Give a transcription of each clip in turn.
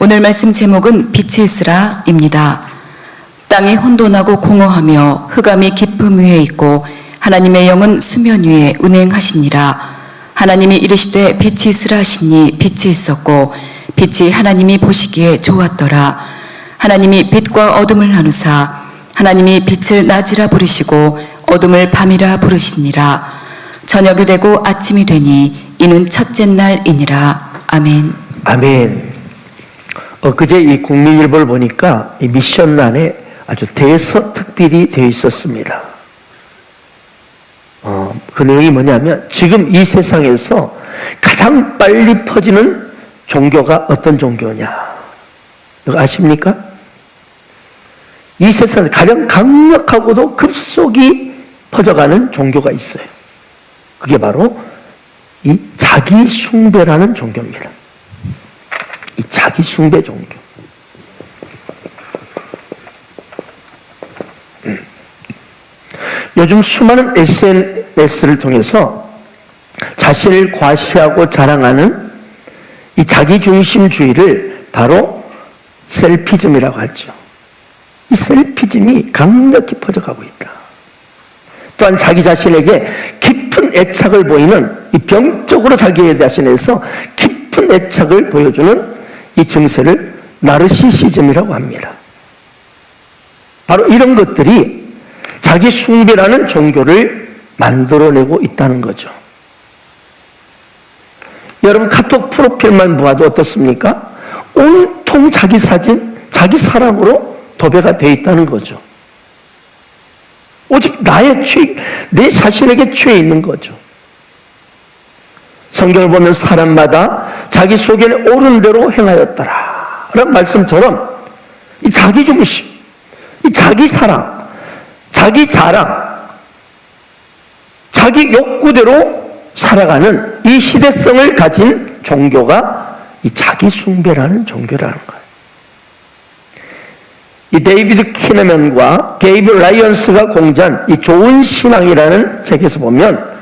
오늘 말씀 제목은 빛이 있으라입니다. 땅이 혼돈하고 공허하며 흑암이 깊음 위에 있고 하나님의 영은 수면 위에 운행하시니라. 하나님이 이르시되 빛이 있으라 하시니 빛이 있었고 빛이 하나님이 보시기에 좋았더라. 하나님이 빛과 어둠을 나누사 하나님이 빛을 낮이라 부르시고 어둠을 밤이라 부르시니라. 저녁이 되고 아침이 되니 이는 첫째 날이니라. 아멘. 아멘. 그제 이 국민일보를 보니까 이 미션란에 아주 대서특필이 되어 있었습니다. 그 내용이 뭐냐면 지금 이 세상에서 가장 빨리 퍼지는 종교가 어떤 종교냐? 이거 아십니까? 이 세상에서 가장 강력하고도 급속히 퍼져가는 종교가 있어요. 그게 바로 이 자기 숭배라는 종교입니다. 이 자기 숭배 종교. 요즘 수많은 SNS를 통해서 자신을 과시하고 자랑하는 이 자기중심주의를 바로 셀피즘이라고 하죠. 이 셀피즘이 강력히 퍼져가고 있다. 또한 자기 자신에게 깊은 애착을 보이는 이 병적으로 자기 자신에서 깊은 애착을 보여주는 이 증세를 나르시시즘이라고 합니다. 바로 이런 것들이 자기 숭배라는 종교를 만들어내고 있다는 거죠. 여러분 카톡 프로필만 보아도 어떻습니까? 온통 자기 사진, 자기 사랑으로 도배가 되어 있다는 거죠. 오직 내 자신에게 취해 있는 거죠. 성경을 보면 사람마다 자기 속에는 옳은 대로 행하였더라 라는 말씀처럼 이 자기 중심, 이 자기 사랑, 자기 자랑, 자기 욕구대로 살아가는 이 시대성을 가진 종교가 이 자기 숭배라는 종교라는 거예요. 이 데이비드 키네먼과 게이브 라이언스가 공지한 이 좋은 신앙이라는 책에서 보면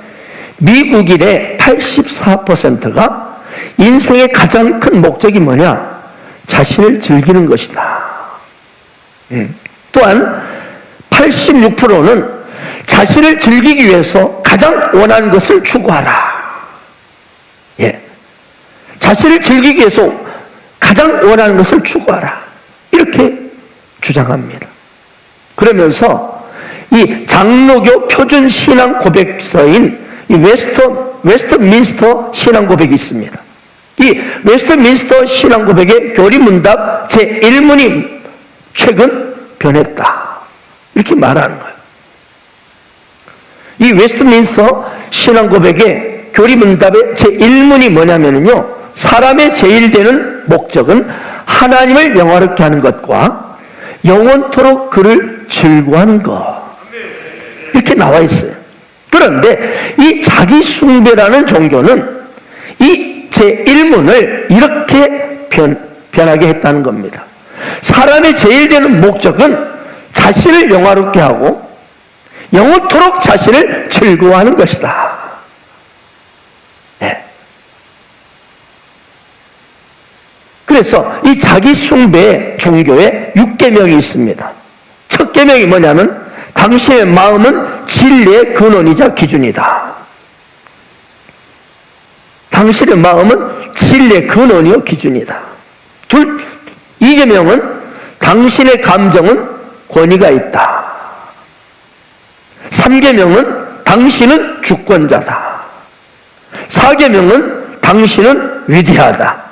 미국인의 84%가 인생의 가장 큰 목적이 뭐냐? 자신을 즐기는 것이다. 또한 86%는 자신을 즐기기 위해서 가장 원하는 것을 추구하라. 자신을 즐기기 위해서 가장 원하는 것을 추구하라. 이렇게 주장합니다. 그러면서 이 장로교 표준 신앙 고백서인 이 웨스트민스터 신앙 고백이 있습니다. 이 웨스트민스터 신앙 고백의 교리문답 제1문이 최근 변했다. 이렇게 말하는 거예요. 이 웨스트민스터 신앙 고백의 교리문답의 제1문이 뭐냐면요. 사람의 제일 되는 목적은 하나님을 영화롭게 하는 것과 영원토록 그를 즐거워하는 것. 이렇게 나와 있어요. 그런데 이 자기 숭배라는 종교는 이 제1문을 이렇게 변하게 했다는 겁니다. 사람의 제일 되는 목적은 자신을 영화롭게 하고 영원토록 자신을 즐거워하는 것이다. 그래서 이 자기 숭배 종교에 6계명이 있습니다. 첫 계명이 뭐냐면 당신의 마음은 진리의 근원이자 기준이다. 당신의 마음은 진리의 근원이요 기준이다. 2계명은 당신의 감정은 권위가 있다. 3계명은 당신은 주권자다. 4계명은 당신은 위대하다.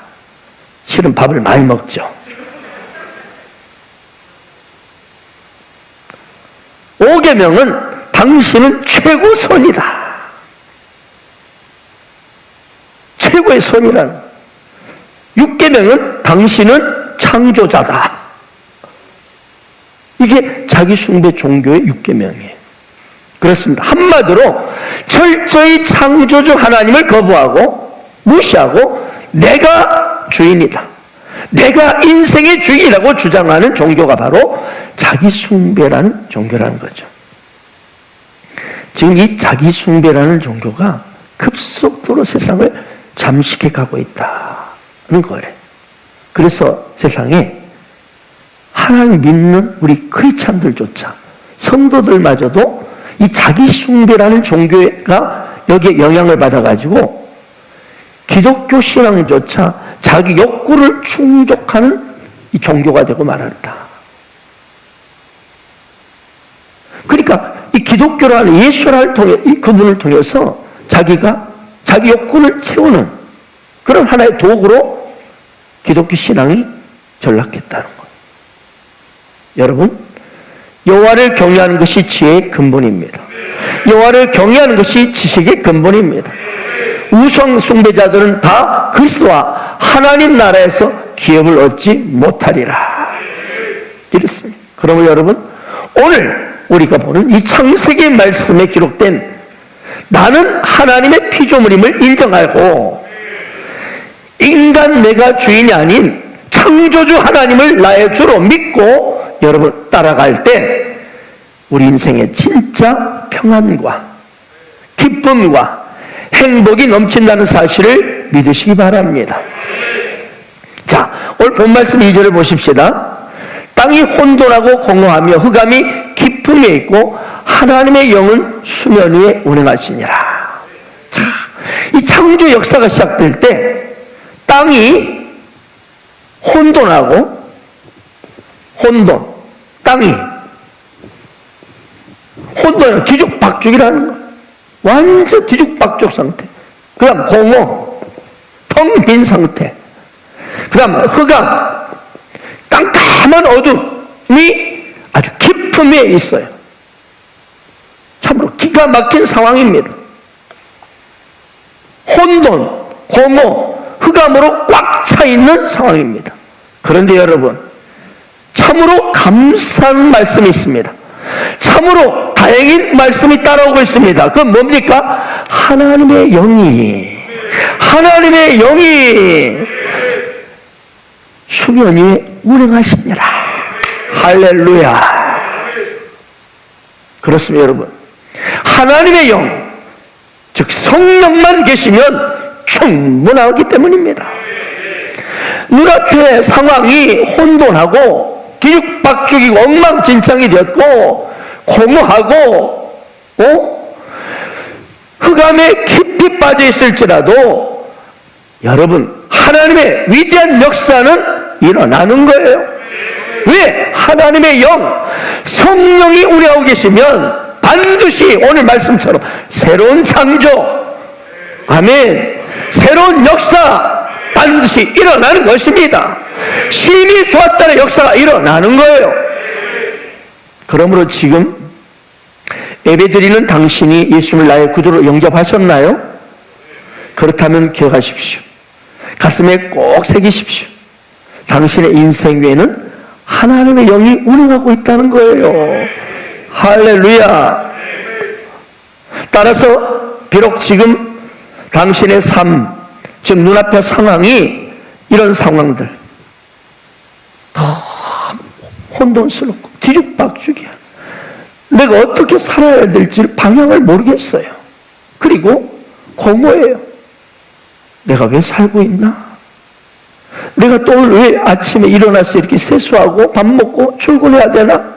실은 밥을 많이 먹죠. 5계명은 당신은 최고선이다. 최고의 선이란. 6계명은 당신은 창조자다. 이게 자기 숭배 종교의 6계명이에요. 그렇습니다. 한마디로 철저히 창조주 하나님을 거부하고 무시하고 내가 주인이다. 내가 인생의 주인이라고 주장하는 종교가 바로 자기 숭배라는 종교라는 거죠. 지금 이 자기 숭배라는 종교가 급속도로 세상을 잠식해 가고 있다는 거예요. 그래서 세상에 하나님 믿는 우리 크리스찬들조차, 성도들마저도 이 자기 숭배라는 종교가 여기에 영향을 받아가지고 기독교 신앙조차 자기 욕구를 충족하는 이 종교가 되고 말았다. 그러니까 이 기독교라는 예수를 통해, 그분을 통해서 자기가 자기 욕구를 채우는 그런 하나의 도구로 기독교 신앙이 전락했다는 거예요. 여러분, 여호와를 경외하는 것이 지혜의 근본입니다. 여호와를 경외하는 것이 지식의 근본입니다. 우상 숭배자들은 다 그리스도와 하나님 나라에서 기업을 얻지 못하리라. 이렇습니다. 그러면 여러분, 오늘 우리가 보는 이 창세기 말씀에 기록된 나는 하나님의 피조물임을 인정하고 인간 내가 주인이 아닌 창조주 하나님을 나의 주로 믿고 여러분 따라갈 때 우리 인생에 진짜 평안과 기쁨과 행복이 넘친다는 사실을 믿으시기 바랍니다. 자, 오늘 본 말씀 2절을 보십시다. 땅이 혼돈하고 공허하며 흑암이 깊음에 있고 하나님의 영은 수면 위에 운행하시니라. 자, 이 창조 역사가 시작될 때 땅이 혼돈하고 땅이 혼돈은 뒤죽박죽이라는 거. 완전 뒤죽박죽 상태. 그 다음 공허, 텅 빈 상태. 그 다음 흑암, 깜깜한 어둠이 아주 깊은 위에 있어요. 참으로 기가 막힌 상황입니다. 혼돈, 공허, 흑암으로 꽉 차 있는 상황입니다. 그런데 여러분, 참으로 감사한 말씀이 있습니다. 참으로 다행인 말씀이 따라오고 있습니다. 그건 뭡니까? 하나님의 영이 수면 위에 운행하십니다. 할렐루야. 그렇습니다, 여러분. 하나님의 영, 즉 성령만 계시면 충분하기 때문입니다. 눈앞의 상황이 혼돈하고 뒤죽박죽이고 엉망진창이 되었고 공허하고 흑암에 깊이 빠져 있을지라도 여러분, 하나님의 위대한 역사는 일어나는 거예요. 왜? 하나님의 영, 성령이 운행하고 계시면 반드시 오늘 말씀처럼 새로운 창조, 아멘, 새로운 역사 반드시 일어나는 것입니다. 심히 좋았다는 역사가 일어나는 거예요. 그러므로 지금 예배드리는 당신이 예수님을 나의 구주로 영접하셨나요? 그렇다면 기억하십시오. 가슴에 꼭 새기십시오. 당신의 인생 위에는 하나님의 영이 운행하고 있다는 거예요. 할렐루야. 따라서 비록 지금 당신의 삶, 지금 눈앞의 상황이 이런 상황들 혼돈스럽고 뒤죽박죽이야. 내가 어떻게 살아야 될지 방향을 모르겠어요. 그리고 공허해요. 내가 왜 살고 있나? 내가 또 오늘 왜 아침에 일어나서 이렇게 세수하고 밥 먹고 출근해야 되나?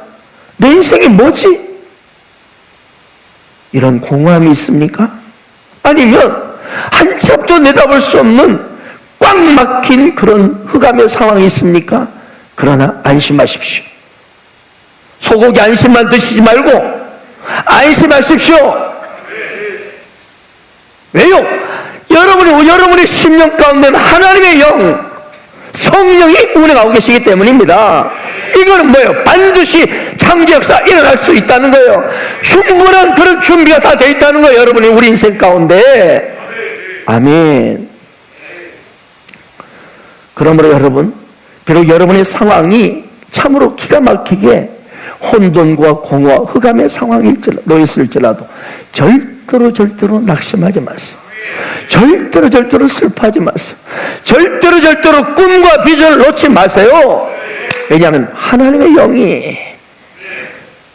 내 인생이 뭐지? 이런 공허함이 있습니까? 아니면 한 치 앞도 내다볼 수 없는 꽉 막힌 그런 흑암의 상황이 있습니까? 그러나 안심하십시오. 소고기 안심만 드시지 말고 안심하십시오. 왜요? 여러분의 심령 가운데는 하나님의 영, 성령이 운행하고 계시기 때문입니다. 이거는 뭐예요? 반드시 창조 역사 일어날 수 있다는 거예요. 충분한 그런 준비가 다 되어 있다는 거예요. 여러분이 우리 인생 가운데. 아멘. 그러므로 여러분, 비록 여러분의 상황이 참으로 기가 막히게 혼돈과 공허와 흑암의 상황에 놓였을지라도 절대로 낙심하지 마세요. 절대로 슬퍼하지 마세요. 절대로 꿈과 비전을 놓지 마세요. 왜냐하면 하나님의 영이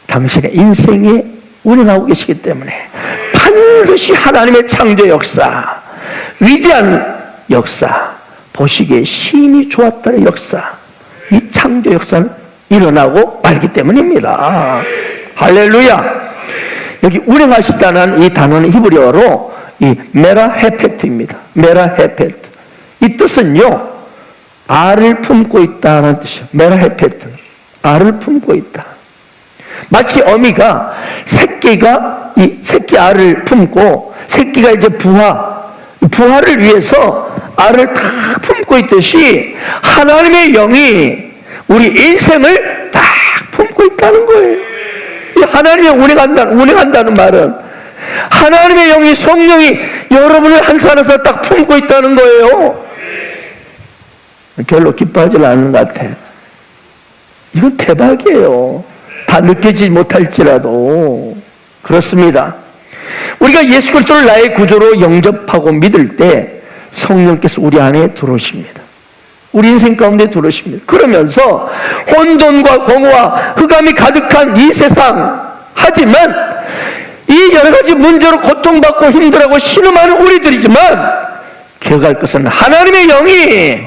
당신의 인생에 운행하고 계시기 때문에 반드시 하나님의 창조 역사, 위대한 역사, 보시기에 심히 좋았다는 역사, 이 창조 역사는 일어나고 말기 때문입니다. 할렐루야. 여기 운행하시다는 이 단어는 히브리어로 이 메라헤페트입니다. 메라헤페트. 이 뜻은요, 알을 품고 있다는 뜻이에요. 메라헤페트. 알을 품고 있다. 마치 어미가 새끼가 이 새끼 알을 품고 새끼가 이제 부화를 위해서 알을 다 품고 있듯이 하나님의 영이 우리 인생을 딱 품고 있다는 거예요. 이 하나님의 운행한다는 말은 하나님의 영이, 성령이 여러분을 한 사람에서 딱 품고 있다는 거예요. 별로 기뻐하지 않는 것 같아. 이건 대박이에요. 다 느끼지 못할지라도. 그렇습니다. 우리가 예수 그리스도를 나의 구주로 영접하고 믿을 때 성령께서 우리 안에 들어오십니다. 우리 인생 가운데 들어오십니다. 그러면서 혼돈과 공허와 흑암이 가득한 이 세상, 하지만 이 여러 가지 문제로 고통받고 힘들어하고 신음하는 우리들이지만 기억할 것은 하나님의 영이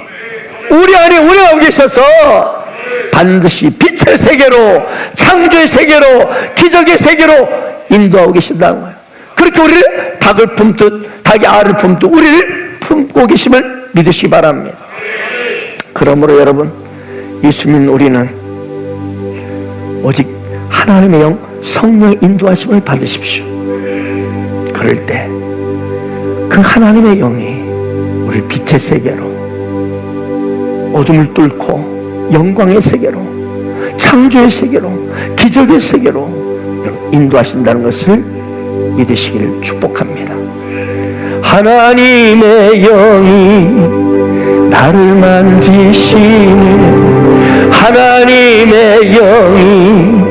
우리 안에 운행하고 계셔서 반드시 빛의 세계로, 창조의 세계로, 기적의 세계로 인도하고 계신다는 거예요. 그렇게 우리를 닭을 품듯, 닭이 알을 품듯 우리를 품고 계심을 믿으시기 바랍니다. 그러므로 여러분, 예수님 우리는 오직 하나님의 영, 성령의 인도하심을 받으십시오. 그럴 때 그 하나님의 영이 우리를 빛의 세계로, 어둠을 뚫고 영광의 세계로, 창조의 세계로, 기적의 세계로 인도하신다는 것을 믿으시기를 축복합니다. 하나님의 영이 나를 만지시네. 하나님의 영이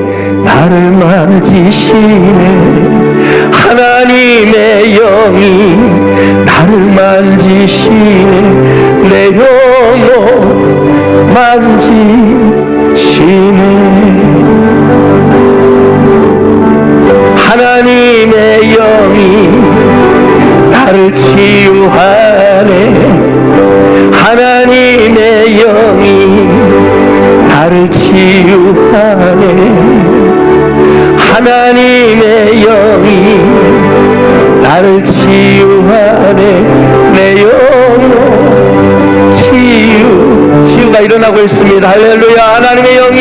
나를 만지시네. 하나님의 영이 나를 만지시네. 내 영혼 만지시네. 하나님의 영이 나를 치유하네. 하나님의 영이 나를 치유하네. 하나님의 영이 나를 치유하네. 내 영혼 치유가 일어나고 있습니다. 할렐루야. 하나님의 영이,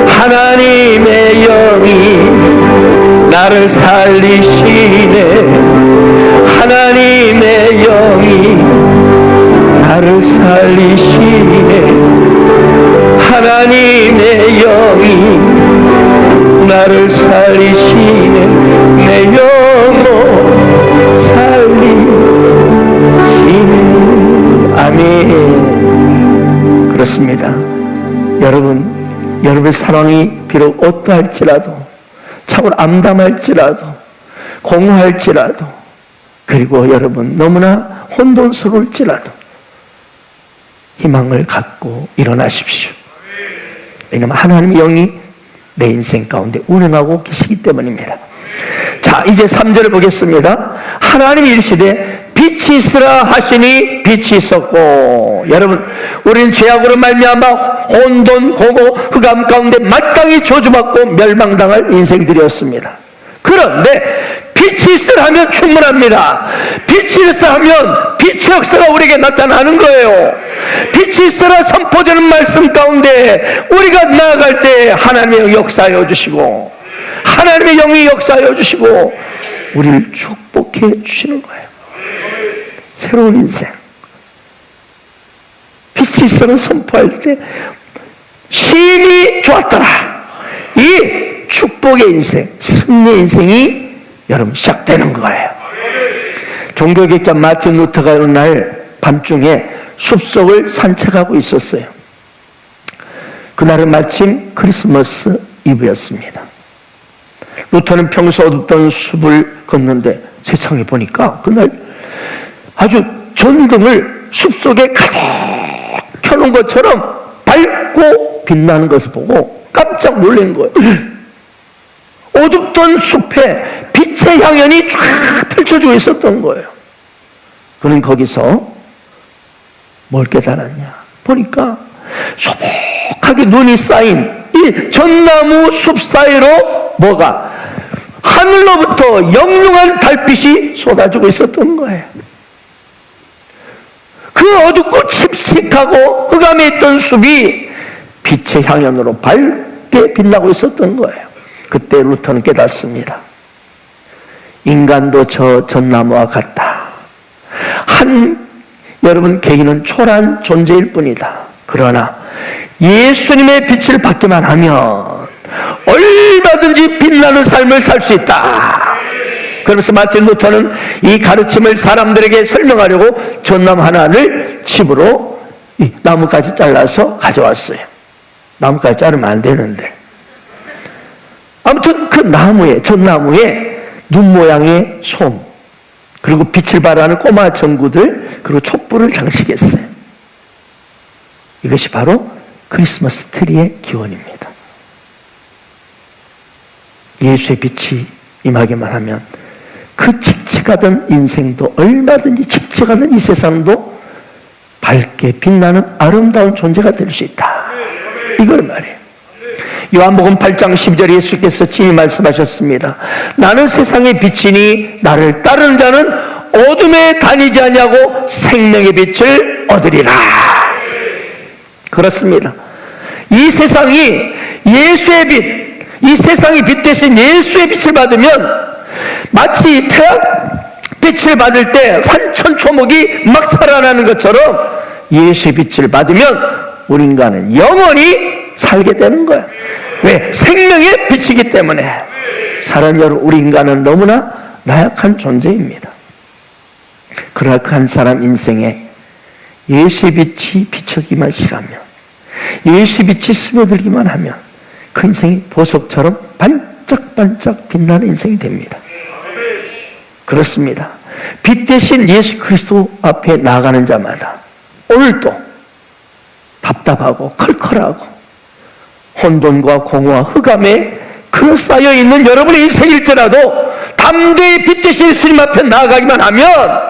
하나님의 영이 나를 살리시네. 하나님의 영이 나를 살리시네. 하나님의 영이 나를 살리시네. 내 영혼 살리시네. 아멘. 그렇습니다. 여러분의 상황이 비록 어떠할지라도, 참으로 암담할지라도, 공허할지라도, 그리고 여러분 너무나 혼돈스러울지라도 희망을 갖고 일어나십시오. 왜냐하면 하나님의 영이 내 인생 가운데 운행하고 계시기 때문입니다. 자, 이제 3절을 보겠습니다. 하나님이 이르시되 빛이 있으라 하시니 빛이 있었고. 여러분, 우리는 죄악으로 말미암아 혼돈, 공허, 흑암 가운데 마땅히 저주받고 멸망당할 인생들이었습니다. 그런데 빛이 있으라 하면 충분합니다. 빛이 있으라 하면 빛의 역사가 우리에게 나타나는 거예요. 빛이 있으라 선포되는 말씀 가운데 우리가 나아갈 때 하나님의 영이 역사하여 주시고, 하나님의 영이 역사하여 주시고 우리를 축복해 주시는 거예요. 새로운 인생, 빛이 있으라 선포할 때 심히 좋았더라. 이 축복의 인생, 승리의 인생이 여러분 시작되는 거예요. 종교개혁자 마틴 루터가 어느 날 밤중에 숲속을 산책하고 있었어요. 그날은 마침 크리스마스 이브였습니다. 루터는 평소 어둡던 숲을 걷는데 세상에 보니까 그날 아주 전등을 숲속에 가득 켜놓은 것처럼 밝고 빛나는 것을 보고 깜짝 놀란 거예요. 어둡던 숲에 빛의 향연이 쫙 펼쳐지고 있었던 거예요. 그는 거기서 뭘 깨달았냐? 보니까 소복하게 눈이 쌓인 이 전나무 숲 사이로 뭐가? 하늘로부터 영롱한 달빛이 쏟아지고 있었던 거예요. 그 어둡고 칙칙하고 흑암에 있던 숲이 빛의 향연으로 밝게 빛나고 있었던 거예요. 그때 루터는 깨닫습니다. 인간도 저 전나무와 같다. 여러분 개인은 초라한 존재일 뿐이다. 그러나 예수님의 빛을 받기만 하면 얼마든지 빛나는 삶을 살 수 있다. 그러면서 마틴 루터는 이 가르침을 사람들에게 설명하려고 전나무 하나를 집으로 이 나무까지 잘라서 가져왔어요. 나무까지 자르면 안 되는데. 아무튼 그 나무에, 전나무에 눈 모양의 솜, 그리고 빛을 발하는 꼬마 전구들, 그리고 촛불을 장식했어요. 이것이 바로 크리스마스 트리의 기원입니다. 예수의 빛이 임하기만 하면 그 칙칙하던 인생도, 얼마든지 칙칙하던 이 세상도 밝게 빛나는 아름다운 존재가 될 수 있다. 이걸 말해요. 요한복음 8장 12절에 예수께서 친히 말씀하셨습니다. 나는 세상의 빛이니 나를 따르는 자는 어둠에 다니지 아니하고 생명의 빛을 얻으리라. 그렇습니다. 이 세상이 예수의 빛, 이 세상이 빛 대신 예수의 빛을 받으면 마치 태양빛을 받을 때 산천초목이 막 살아나는 것처럼 예수의 빛을 받으면 우리 인간은 영원히 살게 되는 거예요. 왜? 생명의 빛이기 때문에. 사랑하는 여러분, 우리 인간은 너무나 나약한 존재입니다. 그러나 그 한 사람 인생에 예수의 빛이 비춰지기만 시라면, 예수의 빛이 스며들기만 하면 그 인생이 보석처럼 반짝반짝 빛나는 인생이 됩니다. 그렇습니다. 빛 대신 예수 그리스도 앞에 나아가는 자마다 오늘도 답답하고 컬컬하고 혼돈과 공허와 흑암에 그 쌓여있는 여러분의 인생일지라도 담대히 빛 대신 예수님 앞에 나아가기만 하면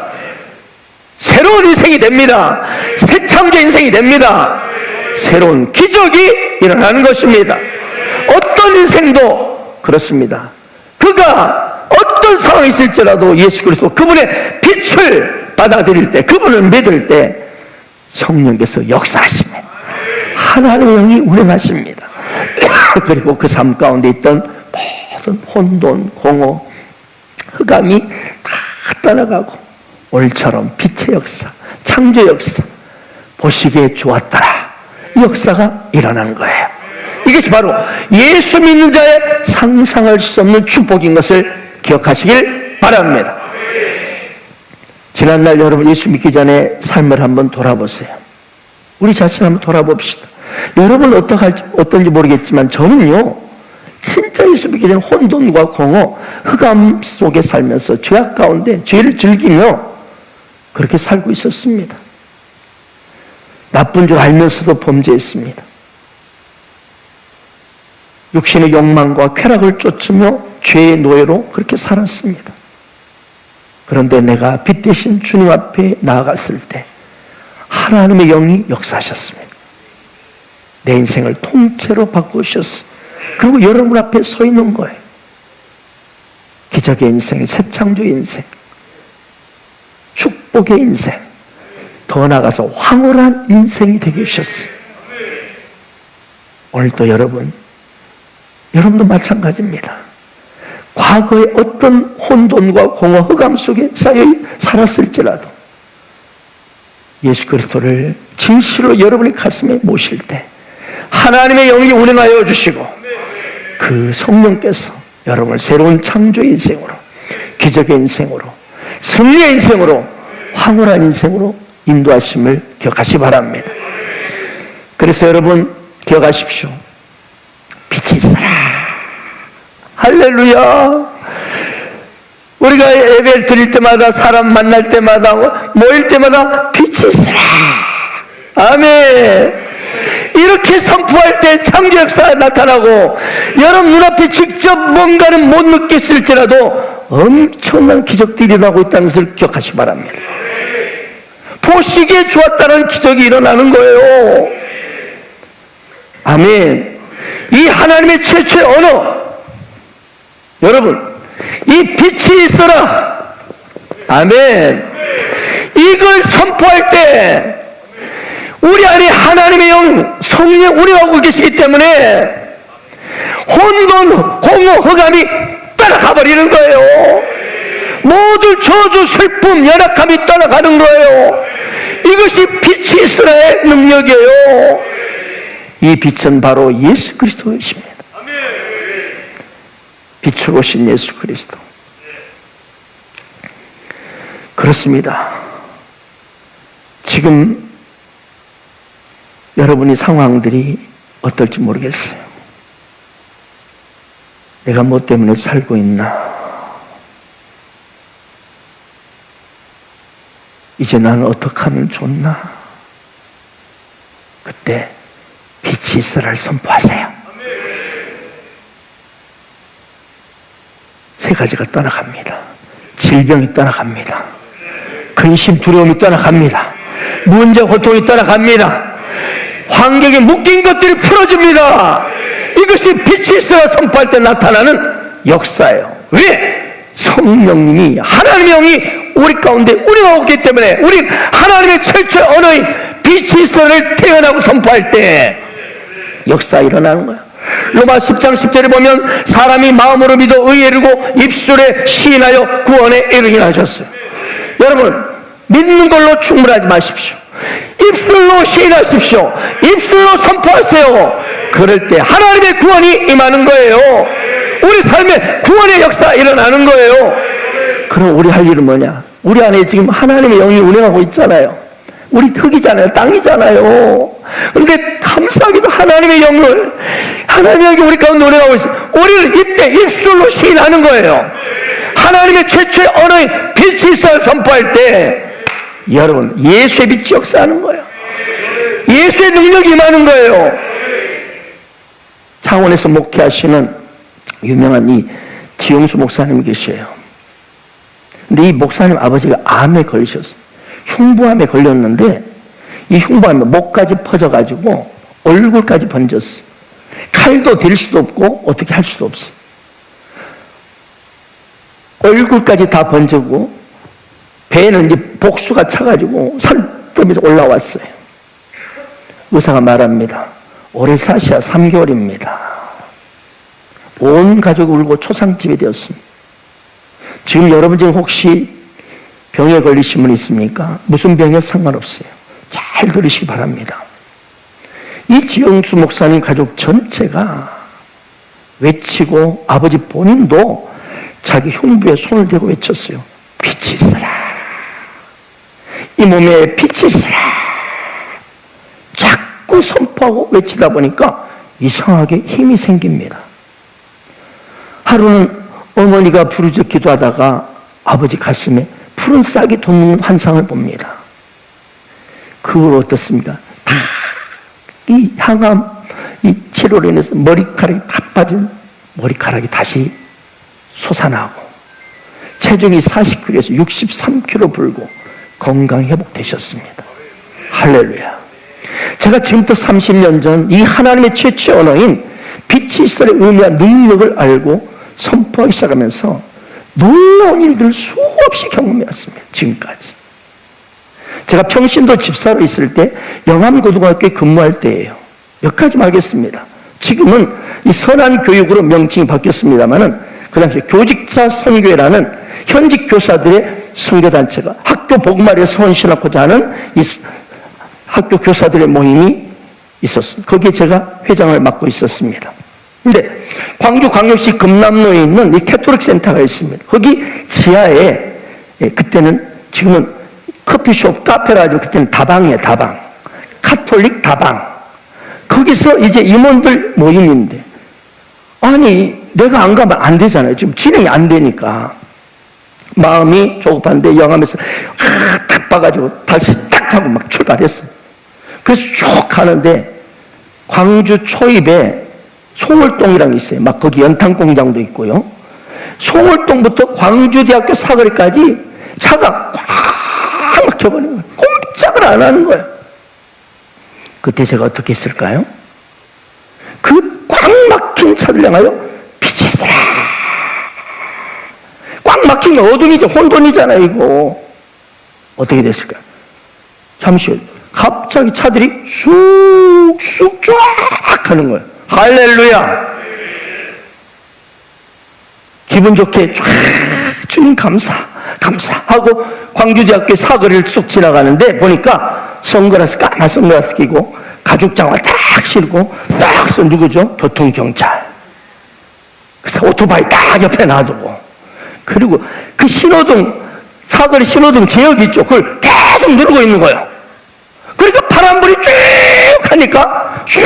새로운 인생이 됩니다. 새 창조 인생이 됩니다. 새로운 기적이 일어나는 것입니다. 어떤 인생도 그렇습니다. 그가 어떤 상황이 있을지라도 예수 그리스도 그분의 빛을 받아들일 때, 그분을 믿을 때 성령께서 역사하십니다. 하나님의 영이 운행하십니다. 그리고 그 삶 가운데 있던 모든 혼돈, 공허, 흑암이 다 떠나가고 오늘처럼 빛의 역사, 창조 역사, 보시기에 좋았더라, 이 역사가 일어난 거예요. 이것이 바로 예수 믿는 자의 상상할 수 없는 축복인 것을 기억하시길 바랍니다. 지난날 여러분 예수 믿기 전에 삶을 한번 돌아보세요. 우리 자신 한번 돌아봅시다. 여러분은 어떤지 모르겠지만 저는요, 진짜 예수 믿기 전에 혼돈과 공허, 흑암 속에 살면서 죄악 가운데 죄를 즐기며 그렇게 살고 있었습니다. 나쁜 줄 알면서도 범죄했습니다. 육신의 욕망과 쾌락을 쫓으며 죄의 노예로 그렇게 살았습니다. 그런데 내가 빛 대신 주님 앞에 나아갔을 때 하나님의 영이 역사하셨습니다. 내 인생을 통째로 바꾸셨어요. 그리고 여러분 앞에 서 있는 거예요. 기적의 인생, 새 창조의 인생, 축복의 인생, 더 나아가서 황홀한 인생이 되게 해주셨어요. 오늘도 여러분도 마찬가지입니다. 과거에 어떤 혼돈과 공허, 흑암 속에 쌓여 살았을지라도 예수 그리스도를 진실로 여러분의 가슴에 모실 때 하나님의 영이 운행하여 주시고 그 성령께서 여러분을 새로운 창조의 인생으로, 기적의 인생으로, 승리의 인생으로, 황홀한 인생으로 인도하심을 기억하시기 바랍니다. 그래서 여러분 기억하십시오. 빛이 있어라. 할렐루야. 우리가 예배를 드릴 때마다, 사람 만날 때마다, 모일 때마다 빛이 있어라. 아멘. 이렇게 선포할 때 창조 역사가 나타나고 여러분 눈앞에 직접 뭔가는 못 느꼈을지라도 엄청난 기적들이 일어나고 있다는 것을 기억하시기 바랍니다. 보시기에 좋았다는 기적이 일어나는 거예요. 아멘. 이 하나님의 최초의 언어, 여러분, 이 빛이 있어라. 아멘. 이걸 선포할 때 우리 안에 하나님의 영, 성령이 운행하고 계시기 때문에 혼돈, 공허, 흑암이 따라가 버리는 거예요. 모든 저주, 슬픔, 연약함이 따라가는 거예요. 이것이 빛이 있으라의 능력이에요. 이 빛은 바로 예수 그리스도이십니다. 빛으로 오신 예수 그리스도. 그렇습니다. 지금 여러분의 상황들이 어떨지 모르겠어요. 내가 뭐 때문에 살고 있나? 이제 나는 어떻게 하면 좋나? 그때 빛이 있으라를 선포하세요. 세 가지가 떠나갑니다. 질병이 떠나갑니다. 근심, 두려움이 떠나갑니다. 문제, 고통이 떠나갑니다. 환경에 묶인 것들이 풀어집니다. 이것이 빛이 있어야 선포할 때 나타나는 역사예요. 왜? 성령님이, 하나님의 영이 우리 가운데 운행하고 있기 때문에 우리 하나님의 최초의 언어인 빛이 있어를 태어나고 선포할 때 역사가 일어나는 거예요. 로마 10장 10절에 보면 사람이 마음으로 믿어 의에 이르고 입술에 시인하여 구원에 이르게 하셨어요. 여러분, 믿는 걸로 충분하지 마십시오. 입술로 시인하십시오. 입술로 선포하세요. 그럴 때 하나님의 구원이 임하는 거예요. 우리 삶에 구원의 역사가 일어나는 거예요. 그럼 우리 할 일은 뭐냐? 우리 안에 지금 하나님의 영이 운행하고 있잖아요. 우리 흙이잖아요. 땅이잖아요. 근데 감사하게도 하나님의 영을, 하나님의 영이 우리 가운데 운행하고 있어요. 우리는 이때 입술로 시인하는 거예요. 하나님의 최초의 언어인 빛이 있어야 선포할 때 여러분, 예수의 빛이 역사하는 거예요. 예수의 능력이 임하는 거예요. 창원에서 목회하시는 유명한 이 지용수 목사님이 계셔요. 근데 이 목사님 아버지가 암에 걸리셨어요. 흉부암에 걸렸는데 이 흉부암이 목까지 퍼져가지고 얼굴까지 번졌어요. 칼도 댈 수도 없고 어떻게 할 수도 없어요. 얼굴까지 다 번지고 배에는 이제 복수가 차가지고 산더미에서 올라왔어요. 의사가 말합니다. 오래 사셔야 3개월입니다. 온 가족이 울고 초상집이 되었습니다. 지금 여러분 중에 혹시 병에 걸리신 분 있습니까? 무슨 병에 상관없어요. 잘 들으시기 바랍니다. 이 지영수 목사님 가족 전체가 외치고 아버지 본인도 자기 흉부에 손을 대고 외쳤어요. 빛이 있어라. 이 몸에 빛이 있어라. 자꾸 선포하고 외치다 보니까 이상하게 힘이 생깁니다. 하루는 어머니가 부르짖 기도하다가 아버지 가슴에 푸른 싹이 돋는 환상을 봅니다. 그 후로 어떻습니까? 다 이 항암, 이 치료로 인해서 머리카락이 다 빠진 머리카락이 다시 솟아나고 체중이 40kg에서 63kg 불고 건강 회복되셨습니다. 할렐루야. 제가 지금부터 30년 전 이 하나님의 최초의 언어인 빛이 있어의 의미와 능력을 알고 선포하기 시작하면서 놀라운 일들을 수없이 경험해왔습니다. 지금까지. 제가 평신도 집사로 있을 때 영암고등학교에 근무할 때예요. 여기까지 말겠습니다. 지금은 이 선한교육으로 명칭이 바뀌었습니다만은 그 당시에 교직자 선교회라는 현직 교사들의 선교단체가 학교 복음화를 선신하고자 하는 이 학교 교사들의 모임이 있었습니다. 거기에 제가 회장을 맡고 있었습니다. 근데 광주광역시 금남로에 있는 이 캐톨릭 센터가 있습니다. 거기 지하에 그때는 지금은 커피숍, 카페라 가지고 그때는 다방이에요. 다방. 카톨릭 다방. 거기서 이제 임원들 모임인데 아니 내가 안 가면 안 되잖아요. 지금 진행이 안 되니까 마음이 조급한데 영암에서 딱 봐가지고 다시 딱 하고 막 출발했어요. 그래서 쭉 가는데 광주 초입에 송월동이라는 게 있어요. 막 거기 연탄공장도 있고요. 송월동부터 광주대학교 사거리까지 차가 꽉 막혀버리는 거예요. 꼼짝을 안 하는 거예요. 그때 제가 어떻게 했을까요? 차들 향하여 빛이 있어라. 꽉 막힌 게 어둠이죠. 혼돈이잖아요, 이거. 어떻게 됐을까? 잠시 후에 갑자기 차들이 쑥쑥 쫙 하는 거예요. 할렐루야! 기분 좋게 쫙 주님 감사 하고 광주대학교 사거리를 쑥 지나가는데 보니까 선글라스, 까만 선글라스 끼고 가죽장화 딱 신고 딱 서 누구죠? 교통경찰. 그래서 오토바이 딱 옆에 놔두고, 그리고 그 신호등, 사거리 신호등 제역이 있죠. 그걸 계속 누르고 있는 거예요. 그러니까 파란불이 쭉 하니까 쭉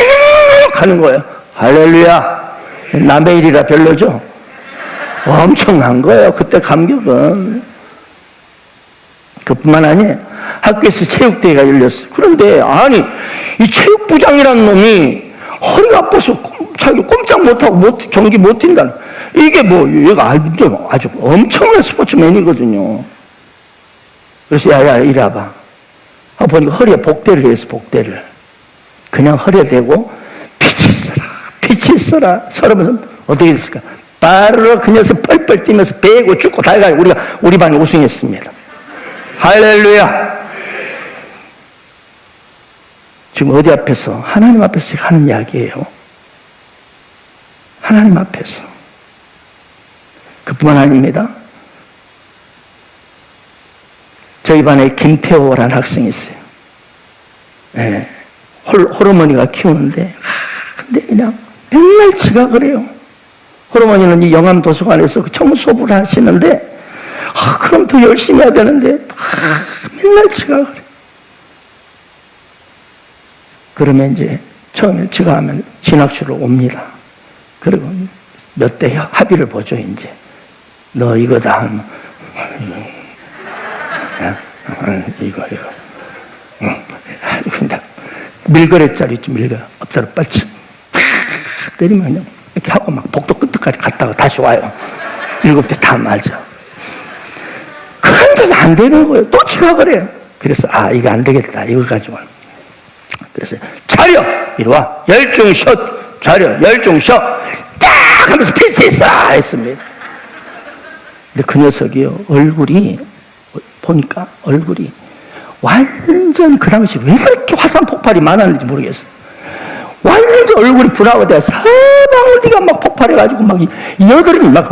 하는 거예요. 할렐루야. 남의 일이라 별로죠? 엄청난 거예요. 그때 감격은. 그뿐만 아니에요. 학교에서 체육대회가 열렸어요. 그런데 아니 이 체육부장이라는 놈이 허리가 아파서 자기 꼼짝 못하고 경기 못 뛴다는, 이게 뭐 얘가 아주 엄청난 스포츠맨이거든요. 그래서 야야 이리 와봐. 보니까 허리에 복대를 해서 복대를 그냥 허리에 대고 빛이 있어라 서러면서 어떻게 됐을까? 바로 그 녀석 펄펄 뛰면서 배고 죽고 다해가지고 우리 반이 우승했습니다. 할렐루야. 지금 어디 앞에서? 하나님 앞에서 하는 이야기예요. 하나님 앞에서. 그뿐만 아닙니다. 저희 반에 김태호라는 학생이 있어요. 네. 홀어머니가 키우는데, 근데 그냥 맨날 지각을 해요. 홀어머니는 이 영암 도서관에서 청소부를 하시는데, 그럼 더 열심히 해야 되는데, 맨날 지각을 해요. 그러면 이제 처음에 지각하면 진학주로 옵니다. 그리고 몇 대 합의를 보죠, 이제. 너 이거다 하면, 이거. 근데 밀거래짜리 있죠, 밀거래. 엎드려 뻗치. 팍 때리면 그냥 이렇게 하고 막 복도 끝까지 갔다가 다시 와요. 7대 다 맞아. 그런데도 안 되는 거예요. 또 지각을 해요. 그래서 이거 안 되겠다. 이거 가지고. 그래서 차려! 이리 와. 열중샷! 차려! 열중샷! 딱! 하면서 피스에 싹 했습니다. 근데 그 녀석이요, 보니까 얼굴이 완전 그 당시 왜 그렇게 화산 폭발이 많았는지 모르겠어요. 완전 얼굴이 분화가 사방어디가 막 폭발해가지고 막 여드름이 막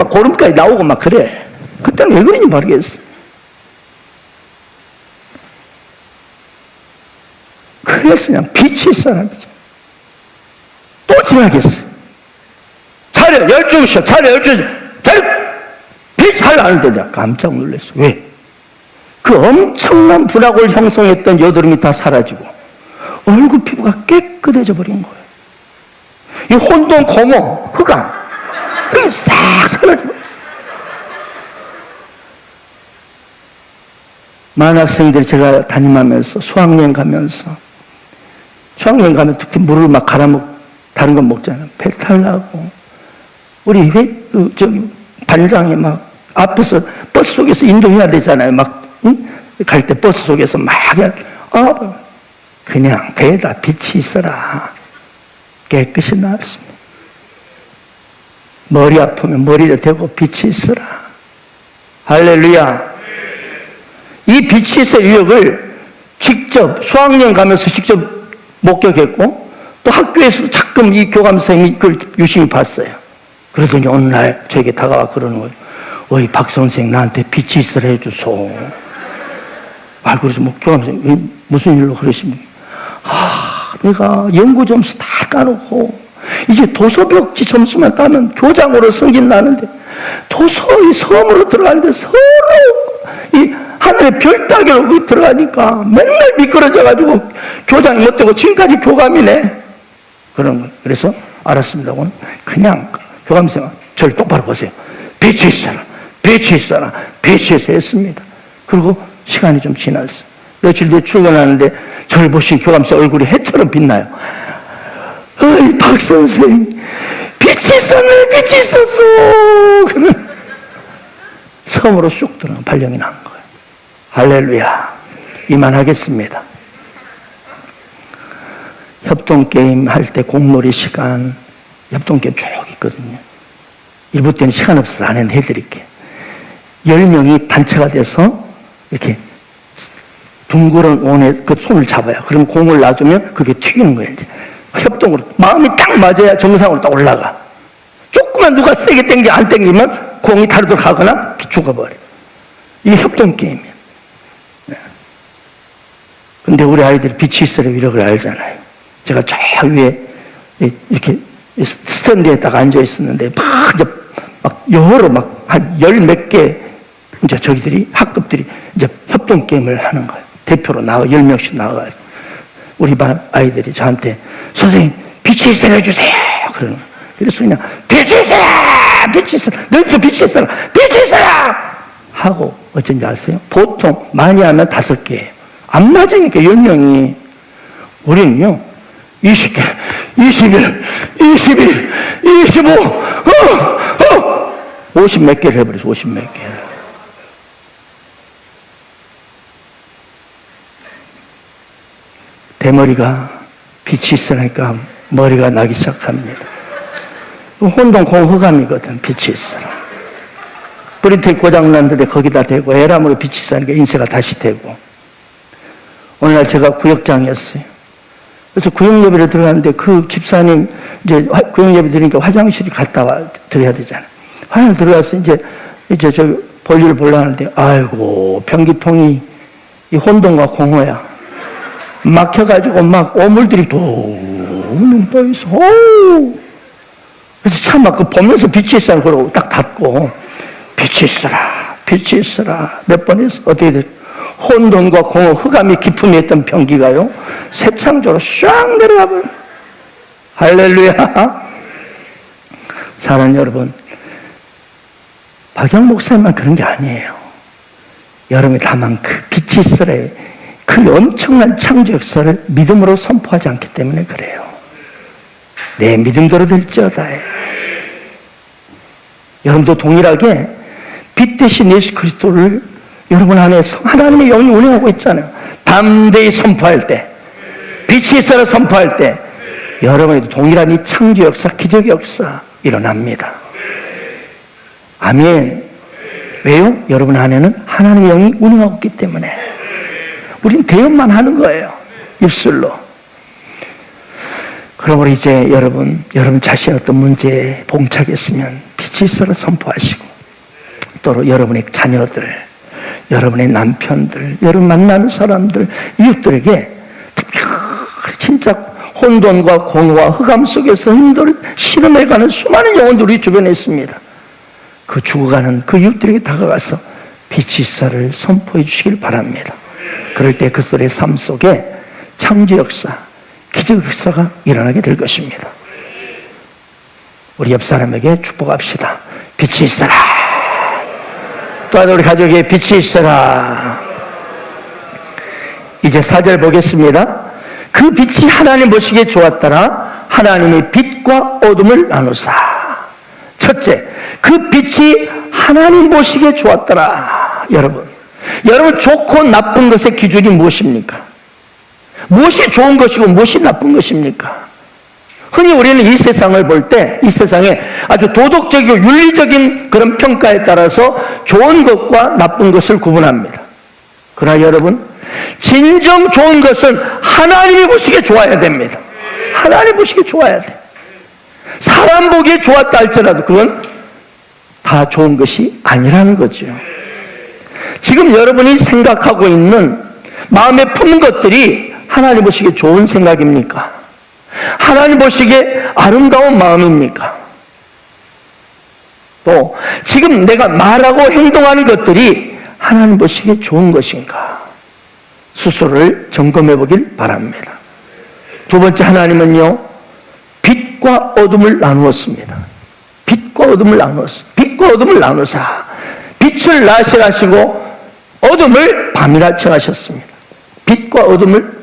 고름까지 나오고 막 그래. 그때는 왜 그런지 모르겠어요. 그래서 그냥 빛이 사람이죠. 또 지나겠어요. 차려 열중샷, 차려 열중샷, 차려 빛 하려는데 내가 깜짝 놀랐어요. 왜? 그 엄청난 분화골 형성했던 여드름이 다 사라지고 얼굴 피부가 깨끗해져 버린 거예요. 이 혼돈, 공허, 흑암 이게 싹 사라지고. 많은 학생들이 제가 담임하면서 수학여행 가면 특히 물을 막 다른 건 먹잖아요. 배탈 나고 우리 반장이 막 앞에서 버스 속에서 인도해야 되잖아요. 막 갈 때 버스 속에서 막 그냥 배에다 빛이 있어라. 깨끗이 나왔습니다. 머리 아프면 머리에 대고 빛이 있어라. 할렐루야. 이 빛이 있어의 유역을 직접 수학여행 가면서 직접 목격했고, 또 학교에서도 가끔 이 교감선생님이 그걸 유심히 봤어요. 그러더니 어느 날 저에게 다가와 그러는 거예요. 어이 박 선생 나한테 빛이 있으라 해주소. 그래서 교감선생님 무슨 일로 그러십니까? 내가 연구 점수 다 따놓고 이제 도서벽지 점수만 따면 교장으로 승진 나는데 도서의 섬으로 들어가는데 서로 이 하늘의 별 따기로 들어가니까 맨날 미끄러져가지고 교장이 못 되고 지금까지 교감이네. 그런 거예요. 그래서 알았습니다. 그냥 교감생활 저를 똑바로 보세요. 빛이 있어라. 빛이 있어라. 빛이 있어야 했습니다. 그리고 시간이 좀 지났어요. 며칠 뒤에 출근하는데 저를 보신 교감생 얼굴이 해처럼 빛나요. 어이 박 선생 빛이 있었네. 빛이 있었어. 섬으로 쑥 들어가 발령이 난 거예요. 할렐루야. 이만하겠습니다. 협동게임 할 때 공놀이 시간 협동게임 쭉 있거든요. 일부 때는 시간 없어서 안 해드릴게요. 10명이 단체가 돼서 이렇게 둥그런 원에 그 손을 잡아요. 그럼 공을 놔두면 그게 튀기는 거예요. 이제 협동으로 마음이 딱 맞아야 정상으로 딱 올라가. 조금만 누가 세게 당겨 안 당기면 공이 다리로 가거나 죽어버려. 이게 협동 게임이에요. 근데 우리 아이들이 빛이 있어라 이런 걸 알잖아요. 제가 저 위에 이렇게 스탠드에 딱 앉아 있었는데 막 여러 막 한 10몇 개 이제 저기들이 학급들이 이제 협동 게임을 하는 거예요. 대표로 나와 10명씩 나와가지고 우리 반 아이들이 저한테 선생님 빛이 있어라 해주세요 그러는 거예요. 그래서 그냥 빛이 있어라 빛이 있어라 너희도 빛이 있어라 빛이 있어라 하고 어쩐지 아세요? 보통 많이 하면 5개예요. 안 맞으니까 10명이. 우리는요 20개 21 22 25 50 몇 개를 해버렸어. 50 몇 개를. 대머리가 빛이 있으니까 머리가 나기 시작합니다. 혼동 공허감이거든. 빛이 있어라. 프린터에 고장났는데 거기다 대고 에람으로 빛이 있으니까 인쇄가 다시 되고. 오늘날 제가 구역장이었어요. 그래서 구역예배를 들어갔는데 그 집사님 이제 구역예배 드리니까 화장실이 갔다 와 드려야 되잖아요. 화장실 들어가서 이제 저 볼일을 보려고 하는데 아이고 변기통이 이 혼동과 공허야. 막혀가지고 막 오물들이 둥둥 떠있어. 그래서 참 막 그 보면서 빛이 있어라 그러고 딱 닫고 빛이 있어라 빛이 있어라 몇 번 했어. 어떻게 됐어? 혼돈과 공허, 흑암이 기품이 있던 변기가요 새 창조로 쫙 내려가 버려. 할렐루야. 사랑하는 여러분, 박영 목사님만 그런 게 아니에요. 여러분이 다만 그 빛이 있으래 그 엄청난 창조 역사를 믿음으로 선포하지 않기 때문에 그래요. 내 믿음대로 될지어다. 여러분도 동일하게 빛 대신 예수 그리스도를 여러분 안에서 하나님의 영이 운행하고 있잖아요. 담대히 선포할 때, 빛이 있어라 선포할 때 여러분에도 동일한 이 창조 역사, 기적 역사 일어납니다. 아멘. 왜요? 여러분 안에는 하나님의 영이 운행하고 있기 때문에. 우린 대언만 하는 거예요. 입술로. 그러므로 이제 여러분 자신 어떤 문제에 봉착했으면 빛이 있어라 선포하시고 또 여러분의 자녀들, 여러분의 남편들, 여러분 만나는 사람들, 이웃들에게 특별히 진짜 혼돈과 공허와 흑암 속에서 힘들어 실험해가는 수많은 영혼들이 우리 주변에 있습니다. 그 죽어가는 그 이웃들에게 다가가서 빛이 있어를 선포해 주시길 바랍니다. 그럴 때 그들의 삶 속에 창조 역사, 기적 역사가 일어나게 될 것입니다. 우리 옆 사람에게 축복합시다. 빛이 있어라. 또한 우리 가족에게 빛이 있어라. 이제 4절 보겠습니다. 그 빛이 하나님 보시기에 좋았더라. 하나님이 빛과 어둠을 나누사. 첫째, 그 빛이 하나님 보시기에 좋았더라. 여러분 좋고 나쁜 것의 기준이 무엇입니까? 무엇이 좋은 것이고 무엇이 나쁜 것입니까? 흔히 우리는 이 세상을 볼 때 이 세상에 아주 도덕적이고 윤리적인 그런 평가에 따라서 좋은 것과 나쁜 것을 구분합니다. 그러나 여러분, 진정 좋은 것은 하나님이 보시기에 좋아야 됩니다. 하나님 보시기에 좋아야 돼. 사람 보기에 좋았다 할지라도 그건 다 좋은 것이 아니라는 거죠. 지금 여러분이 생각하고 있는 마음에 품은 것들이 하나님 보시기에 좋은 생각입니까? 하나님 보시기에 아름다운 마음입니까? 또 지금 내가 말하고 행동하는 것들이 하나님 보시기에 좋은 것인가? 스스로를 점검해 보길 바랍니다. 두 번째, 하나님은요 빛과 어둠을 나누었습니다. 빛과 어둠을 나누었습니다. 빛과 어둠을 나누사 빛을 낮이라 하시고 어둠을 밤이라 칭하셨습니다. 빛과 어둠을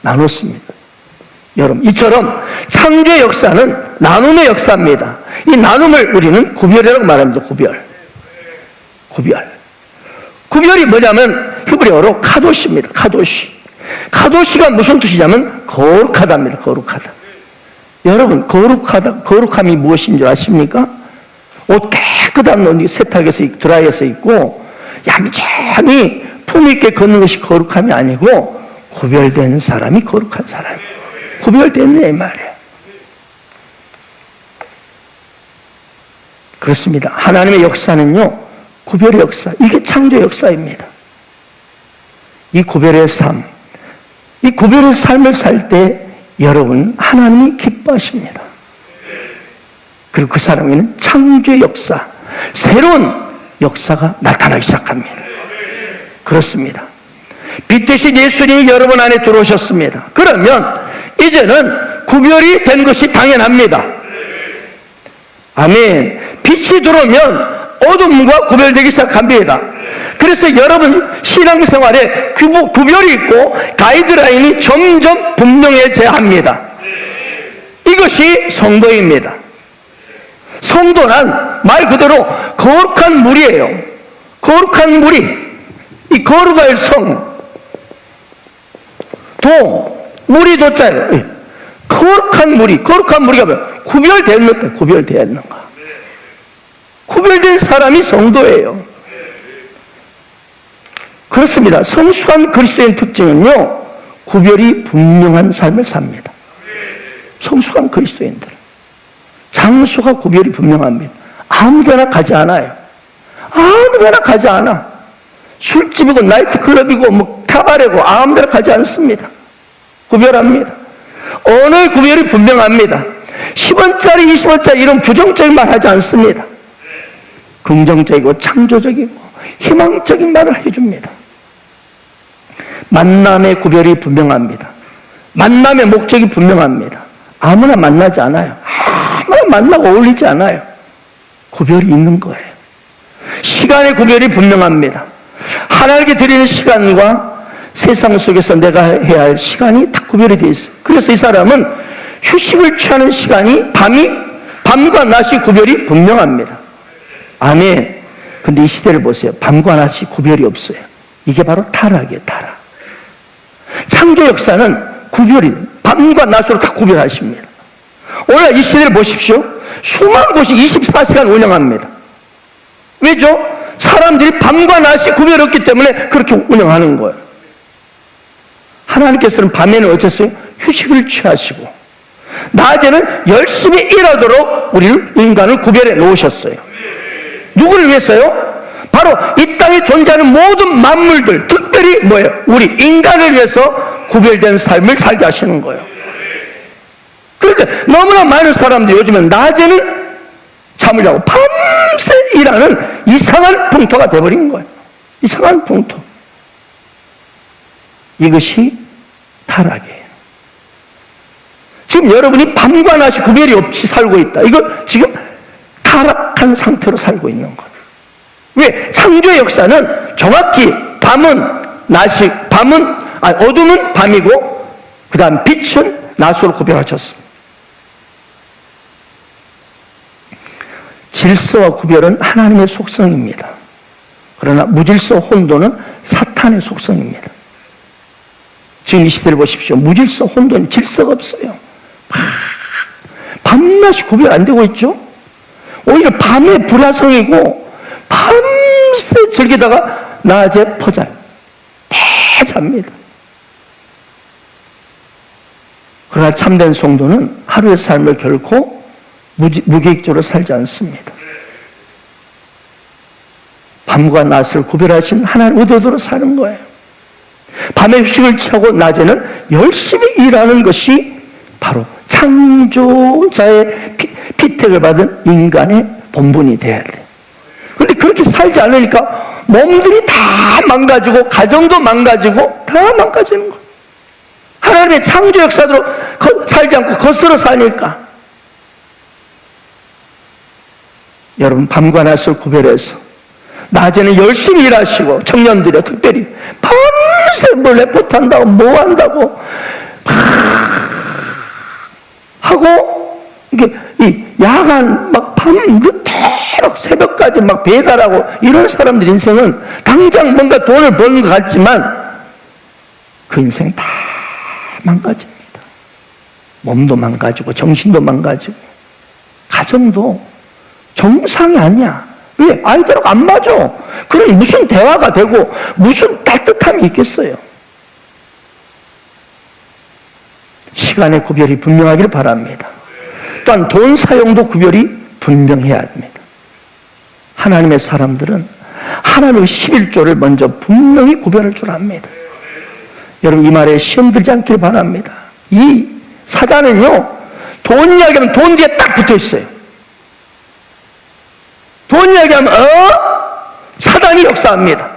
나눴습니다. 여러분, 이처럼 창조의 역사는 나눔의 역사입니다. 이 나눔을 우리는 구별이라고 말합니다. 구별이 뭐냐면 히브리어로 카도시입니다. 카도시가 무슨 뜻이냐면 거룩하다입니다. 거룩하다. 여러분, 거룩함이 무엇인 줄 아십니까? 옷 깨끗한 옷이 세탁해서 드라이해서 입고 얌전히 품있게 걷는 것이 거룩함이 아니고 구별된 사람이 거룩한 사람이에요. 구별됐네 이 말이에요. 그렇습니다. 하나님의 역사는요, 구별의 역사, 이게 창조 역사입니다. 이 구별의 삶, 이 구별의 삶을 살 때 여러분, 하나님이 기뻐하십니다. 그리고 그 사람에는 창조의 역사, 새로운 역사가 나타나기 시작합니다. 그렇습니다. 빛 대신 예수님이 여러분 안에 들어오셨습니다. 그러면 이제는 구별이 된 것이 당연합니다. 아멘. 빛이 들어오면 어둠과 구별되기 시작합니다. 그래서 여러분 신앙생활에 구별이 있고 가이드라인이 점점 분명해져야 합니다. 이것이 성도입니다. 성도는 말 그대로 거룩한 물이에요. 거룩한 물이, 이 거룩할 성, 물이 도자예요. 거룩한 무리가 뭐예요? 구별되었는가? 구별된 사람이 성도예요. 그렇습니다. 성숙한 그리스도인 특징은요, 구별이 분명한 삶을 삽니다. 성숙한 그리스도인들, 장소가 구별이 분명합니다. 아무데나 가지 않아요. 아무데나 가지 않아. 술집이고 나이트클럽이고 뭐 카바레고 아무데나 가지 않습니다. 구별합니다. 어느 구별이 분명합니다. 10원짜리 20원짜리 이런 부정적인 말 하지 않습니다. 긍정적이고 창조적이고 희망적인 말을 해줍니다. 만남의 구별이 분명합니다. 만남의 목적이 분명합니다. 아무나 만나지 않아요. 아무나 만나고 어울리지 않아요. 구별이 있는 거예요. 시간의 구별이 분명합니다. 하나님께 드리는 시간과 세상 속에서 내가 해야 할 시간이 다 구별이 되어 있어요. 그래서 이 사람은 휴식을 취하는 시간이 밤과 낮이 구별이 분명합니다. 아멘. 근데 이 시대를 보세요. 밤과 낮이 구별이 없어요. 이게 바로 타락이에요, 타락. 창조 역사는 구별이, 밤과 낮으로 다 구별하십니다. 오늘 이 시대를 보십시오. 수많은 곳이 24시간 운영합니다. 왜죠? 사람들이 밤과 낮이 구별이 없기 때문에 그렇게 운영하는 거예요. 하나님께서는 밤에는 어쩌세요? 휴식을 취하시고 낮에는 열심히 일하도록 우리를, 인간을 구별해 놓으셨어요. 누구를 위해서요? 바로 이 땅에 존재하는 모든 만물들, 특별히 뭐예요? 우리 인간을 위해서 구별된 삶을 살게 하시는 거예요. 그런데 너무나 많은 사람들이 요즘은 낮에는 잠을 자고 밤새 일하는 이상한 풍토가 되어버린 거예요. 이상한 풍토. 이것이 타락이에요. 지금 여러분이 밤과 낮이 구별이 없이 살고 있다. 이거 지금 타락한 상태로 살고 있는 거예요. 왜? 창조의 역사는 정확히 어둠은 밤이고 그 다음 빛은 낮으로 구별하셨습니다. 질서와 구별은 하나님의 속성입니다. 그러나 무질서 혼돈은 사탄의 속성입니다. 지금 이 시대를 보십시오. 무질서 혼돈, 질서가 없어요. 밤낮이 구별 안 되고 있죠. 오히려 밤에 불화성이고 밤새 즐기다가 낮에 퍼자요. 다 잡니다. 그러나 참된 성도는 하루의 삶을 결코 무계획적으로 살지 않습니다. 밤과 낮을 구별하신 하나님 의도대로 사는 거예요. 밤에 휴식을 취하고 낮에는 열심히 일하는 것이 바로 창조자의 피택을 받은 인간의 본분이 돼야 돼요. 그런데 그렇게 살지 않으니까 몸들이 다 망가지고 가정도 망가지고 다 망가지는 거예요. 하나님의 창조 역사대로 살지 않고 거스러 사니까. 여러분, 밤과 낮을 구별해서 낮에는 열심히 일하시고, 청년들이 특별히 밤새 뭐 레포트 한다고 뭐 한다고 하고, 이게 이 야간 막 밤늦도록 새벽까지 막 배달하고 이런 사람들 인생은 당장 뭔가 돈을 버는 것 같지만 그 인생 다 망가집니다. 몸도 망가지고 정신도 망가지고 가정도 정상이 아니야. 왜? 아이들하고 안 맞아. 그러니 무슨 대화가 되고 무슨 따뜻함이 있겠어요. 시간의 구별이 분명하길 바랍니다. 또한 돈 사용도 구별이 분명해야 합니다. 하나님의 사람들은 하나님의 11조를 먼저 분명히 구별할 줄 압니다. 여러분 이 말에 시험 들지 않길 바랍니다. 이 사단은요, 돈 이야기하면 돈 뒤에 딱 붙어 있어요. 돈 이야기하면 사단이 역사합니다.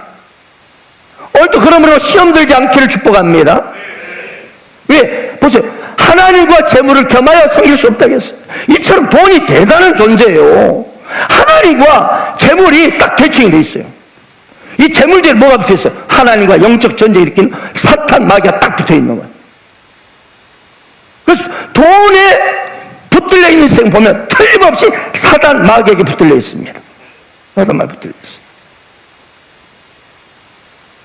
오늘 또 그러므로 시험 들지 않기를 축복합니다. 왜? 보세요. 하나님과 재물을 겸하여 섬길 수 없다고 했어요. 이처럼 돈이 대단한 존재예요. 하나님과 재물이 딱 대칭이 돼 있어요. 이 재물 뒤에 뭐가 붙어 있어요? 하나님과 영적 전쟁을 일으키는 사탄 마귀가 딱 붙어 있는 거예요. 그래서 돈에 붙들려 있는 인생 보면 틀림없이 사단 마귀에게 붙들려 있습니다. 사단 마귀 붙들려 있어요.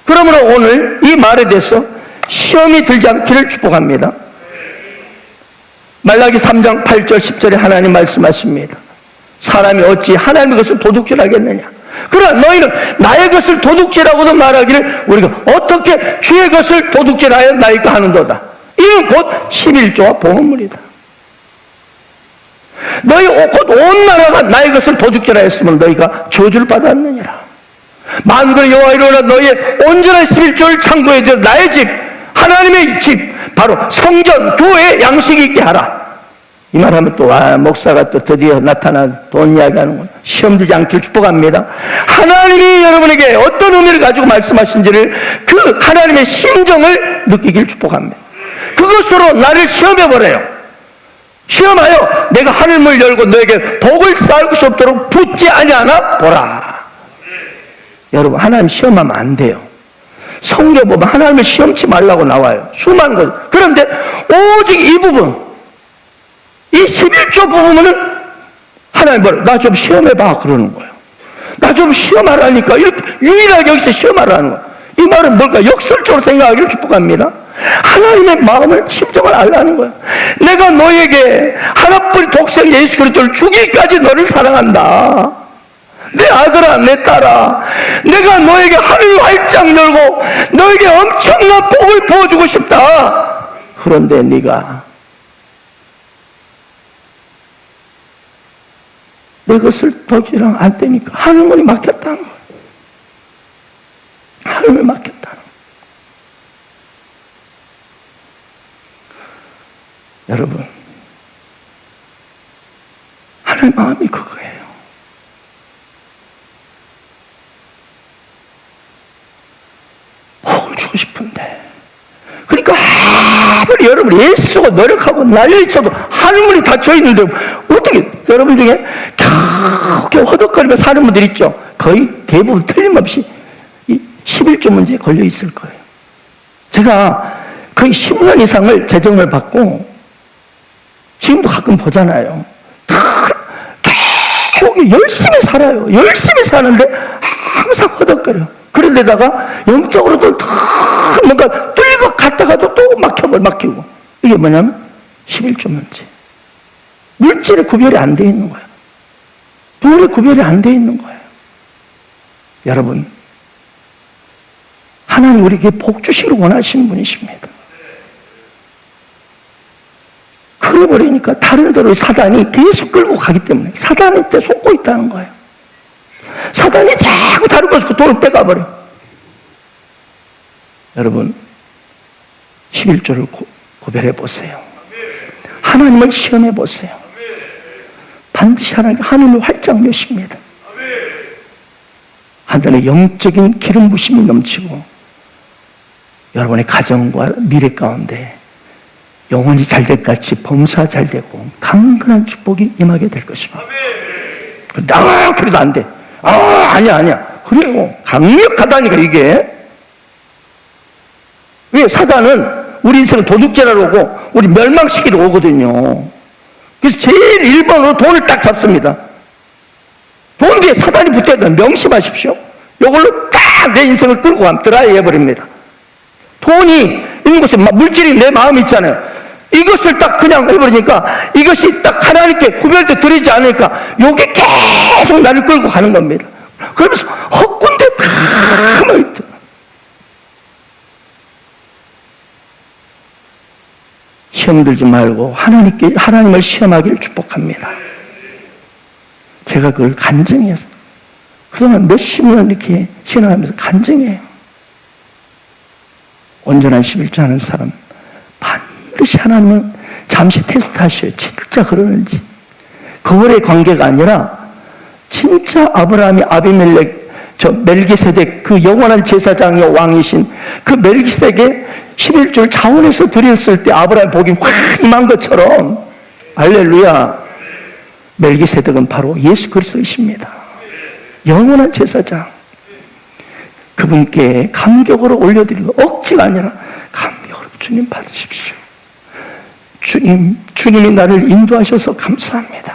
그러므로 오늘 이 말에 대해서 시험이 들지 않기를 축복합니다. 말라기 3장 8절 10절에 하나님 말씀하십니다. 사람이 어찌 하나님의 것을 도둑질하겠느냐. 그러나 너희는 나의 것을 도둑질하고도 말하기를 우리가 어떻게 주의 것을 도둑질하였나이까 하는도다. 이는 곧 11조와 보험물이다. 너희 곧 온 나라가 나의 것을 도둑질하였으면 너희가 저주를 받았느니라. 만군의 여호와 이르노라 너희의 온전한 11조를 창고에 들여 나의 집 하나님의 집 바로 성전 교회의 양식이 있게 하라. 이 말하면 또 목사가 또 드디어 나타난 돈 이야기하는구나. 시험 들지 않기를 축복합니다. 하나님이 여러분에게 어떤 의미를 가지고 말씀하신지를 그 하나님의 심정을 느끼기를 축복합니다. 그것으로 나를 시험해버려요. 시험하여 내가 하늘문을 열고 너에게 복을 쌓을 것이 없도록 붙지 아니하나 보라. 여러분 하나님 시험하면 안 돼요. 성경 보면 하나님을 시험치 말라고 나와요. 수많은 것. 그런데 오직 이 부분, 이 11조 부분은 하나님 뭐라 나 좀 시험해봐 그러는 거예요. 나 좀 시험하라니까. 이렇게 유일하게 여기서 시험하라는 거예요. 이 말은 뭘까? 역설적으로 생각하기를 축복합니다. 하나님의 마음을 심정을 알라는 거예요. 내가 너에게 하나뿐인 독생 예수 그리스도를 주기까지 너를 사랑한다. 내 아들아 내 딸아, 내가 너에게 하늘을 활짝 열고 너에게 엄청난 복을 부어주고 싶다. 그런데 네가 내 것을 도둑질하면 안 되니까 하늘문이 막혔다는 거예요. 하늘을 막혔다는 거예요. 여러분 하늘 마음이 그거예요. 복을 주고 싶은데 그러니까 아무리 여러분이 애쓰고 노력하고 날려있어도 하늘문이 닫혀있는데 어떻게 여러분 중에 겨우 허덕거리며 사는 분들 있죠. 거의 대부분 틀림없이 이 11조 문제에 걸려있을 거예요. 제가 거의 10년 이상을 재정을 받고 지금도 가끔 보잖아요. 계속 열심히 살아요. 열심히 사는데 항상 허덕거려. 그런데다가 영적으로도 뭔가 뚫릴 것 같다가도 또 막히고. 이게 뭐냐면 11조 문제. 물질의 구별이 안 돼 있는 거예요. 돈의 구별이 안 돼 있는 거예요. 여러분, 하나님 우리에게 복 주시기를 원하시는 분이십니다. 그래 버리니까 다른 데로 사단이 계속 끌고 가기 때문에 사단한테 속고 있다는 거예요. 사단이 자꾸 다른 것을 그 돈을 빼가버려. 여러분 11조를 구별해 보세요. 하나님을 시험해 보세요. 반드시 하나님을 활짝 여십니다. 하늘의 영적인 기름 부심이 넘치고 여러분의 가정과 미래 가운데 영혼이 잘될 같이 범사 잘되고 강건한 축복이 임하게 될 것입니다. 그래도 안 돼. 아니야. 그래요. 강력하다니까 이게. 왜? 사단은 우리 인생을 도둑질하러 오고 우리 멸망시키러 오거든요. 그래서 제일 1번으로 돈을 딱 잡습니다. 돈 뒤에 사단이 붙어야 돼요. 명심하십시오. 이걸로 딱 내 인생을 끌고 가면 드라이 해버립니다. 돈이 있는 곳에 물질이 내 마음이 있잖아요. 이것을 딱 그냥 해버리니까 이것이 딱 하나님께 구별돼 드리지 않으니까 요게 계속 나를 끌고 가는 겁니다. 그러면서 헛군데 다 모여있다. 시험 들지 말고 하나님을 시험하기를 축복합니다. 제가 그걸 간증해서 그동안 몇십 년 이렇게 신앙하면서 간증해요. 온전한 11조 하는 사람 반드시 하나님은 잠시 테스트하셔요. 진짜 그러는지. 거울의 관계가 아니라 진짜 아브라함이 아비멜렉 멜기세덱 그 영원한 제사장이요 왕이신 그 멜기세덱의 11조를 자원해서 드렸을 때 아브라함의 복이 확 임한 것처럼 할렐루야. 멜기세덱은 바로 예수 그리스도이십니다. 영원한 제사장. 그분께 감격으로 올려드리고 억지가 아니라 감격으로 주님 받으십시오. 주님이 나를 인도하셔서 감사합니다.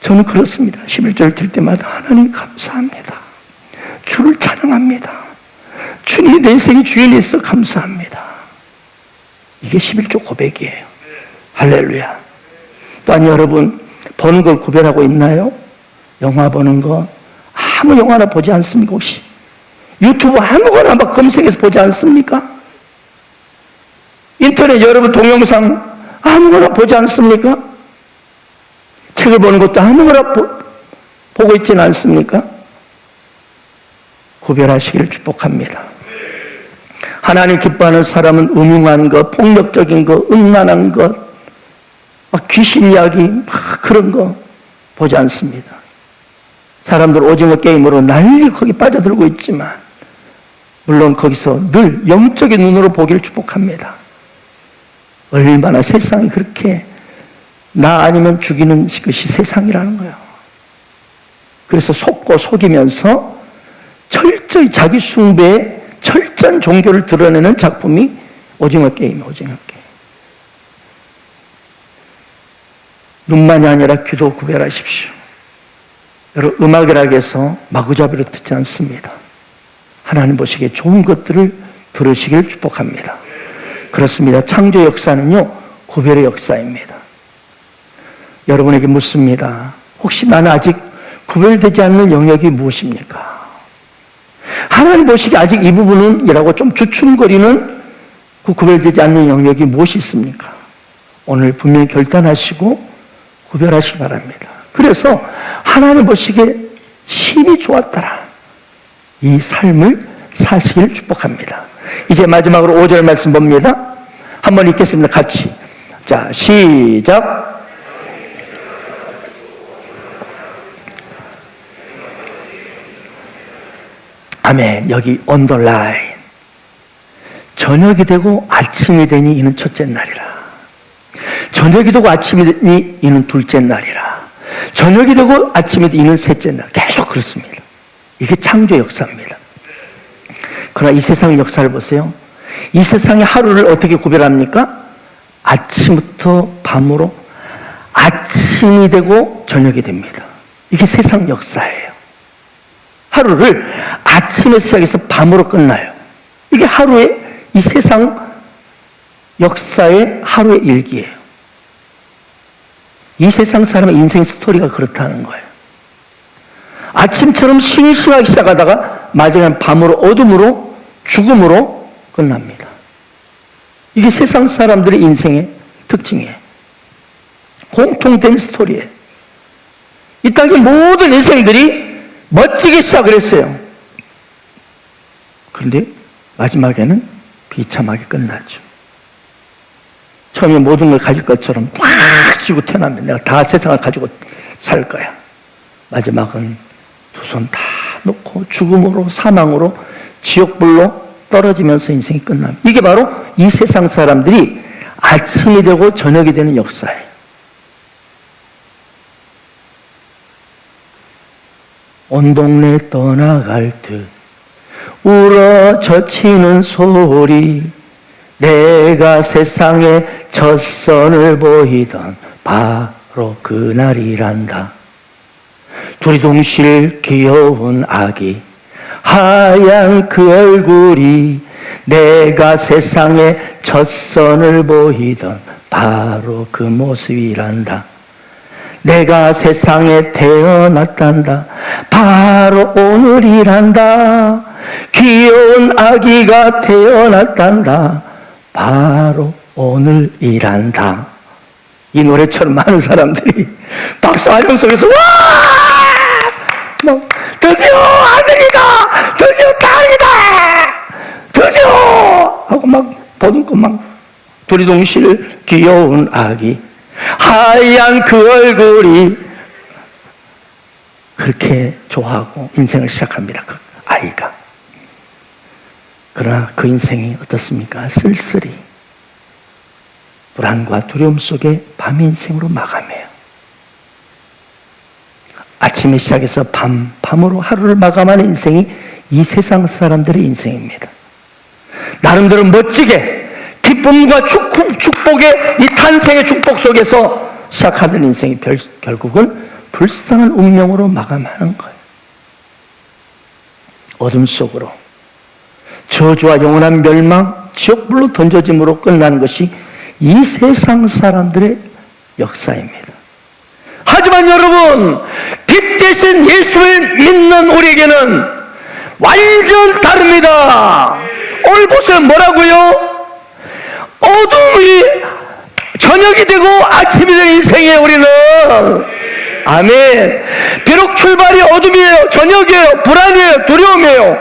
저는 그렇습니다. 11절을 드릴 때마다 하나님 감사합니다. 주를 찬양합니다. 주님이 내 인생의 주인이 있어 감사합니다. 이게 11조 고백이에요. 할렐루야. 또한 여러분 보는 걸 구별하고 있나요? 영화 보는 거 아무 영화나 보지 않습니까? 혹시 유튜브 아무거나 막 검색해서 보지 않습니까? 인터넷 여러분 동영상 아무거나 보지 않습니까? 책을 보는 것도 아무거나 보고 있지는 않습니까? 구별하시기를 축복합니다. 하나님 기뻐하는 사람은 음흉한 것, 폭력적인 것, 음란한 것, 막 귀신 이야기, 막 그런 거 보지 않습니다. 사람들 오징어 게임으로 난리 거기 빠져들고 있지만 물론 거기서 늘 영적인 눈으로 보기를 축복합니다. 얼마나 세상이 그렇게 나 아니면 죽이는 것이 세상이라는 거예요. 그래서 속고 속이면서 철저히 자기 숭배의 철저한 종교를 드러내는 작품이 오징어 게임이에요. 오징어 게임. 눈만이 아니라 귀도 구별하십시오. 여러분 음악이라고 해서 마구잡이로 듣지 않습니다. 하나님 보시기에 좋은 것들을 들으시길 축복합니다. 그렇습니다. 창조 역사는요 구별의 역사입니다. 여러분에게 묻습니다. 혹시 나는 아직 구별되지 않는 영역이 무엇입니까? 하나님 보시기에 아직 이 부분은 이라고 좀 주춤거리는 그 구별되지 않는 영역이 무엇이 있습니까? 오늘 분명히 결단하시고 구별하시기 바랍니다. 그래서 하나님 보시기에 심히 좋았더라. 이 삶을 사시기를 축복합니다. 이제 마지막으로 5절 말씀 봅니다. 한번 읽겠습니다. 같이. 자, 시작. 아멘. 여기 언더라인. 저녁이 되고 아침이 되니 이는 첫째 날이라. 저녁이 되고 아침이 되니 이는 둘째 날이라. 저녁이 되고 아침이 되니 이는 셋째 날. 계속 그렇습니다. 이게 창조 역사입니다. 그러나 이 세상의 역사를 보세요. 이 세상의 하루를 어떻게 구별합니까? 아침부터 밤으로 아침이 되고 저녁이 됩니다. 이게 세상 역사예요. 하루를 아침에 시작해서 밤으로 끝나요. 이게 하루의 이 세상 역사의 하루의 일기예요. 이 세상 사람의 인생 스토리가 그렇다는 거예요. 아침처럼 싱싱하게 시작하다가 마지막엔 밤으로 어둠으로 죽음으로 끝납니다. 이게 세상 사람들의 인생의 특징이에요. 공통된 스토리예요. 이 땅의 모든 인생들이 멋지게 시작을 했어요. 그런데 마지막에는 비참하게 끝나죠. 처음에 모든 걸 가질 것처럼 꽉 쥐고 태어나면 내가 다 세상을 가지고 살 거야. 마지막은 두 손 다 놓고 죽음으로 사망으로 지옥불로 떨어지면서 인생이 끝납니다. 이게 바로 이 세상 사람들이 아침이 되고 저녁이 되는 역사예요. 온 동네 떠나갈 듯 울어 젖히는 소리, 내가 세상에 첫 선을 보이던 바로 그날이란다. 두리둥실 귀여운 아기, 하얀 그 얼굴이 내가 세상에 첫 선을 보이던 바로 그 모습이란다. 내가 세상에 태어났단다. 바로 오늘이란다. 귀여운 아기가 태어났단다. 바로 오늘이란다. 이 노래처럼 많은 사람들이 박수 환영 속에서 와! 막 드디어 아들이다! 드디어 딸이다! 드디어! 하고 막 보듬고 막 두리둥실 귀여운 아기, 하얀 그 얼굴이 그렇게 좋아하고 인생을 시작합니다. 그 아이가. 그러나 그 인생이 어떻습니까? 쓸쓸히 불안과 두려움 속에 밤의 인생으로 마감해요. 아침에 시작해서 밤으로 하루를 마감하는 인생이 이 세상 사람들의 인생입니다. 나름대로 멋지게 기쁨과 축복의 이 탄생의 축복 속에서 시작하던 인생이 결국은 불쌍한 운명으로 마감하는 거예요. 어둠 속으로 저주와 영원한 멸망, 지옥불로 던져짐으로 끝나는 것이 이 세상 사람들의 역사입니다. 하지만 여러분, 빛 대신 예수를 믿는 우리에게는 완전 다릅니다. 오늘 보세요. 뭐라고요? 어둠이 저녁이 되고 아침이 되는 인생이에요. 우리는. 아멘. 비록 출발이 어둠이에요, 저녁이에요, 불안이에요, 두려움이에요,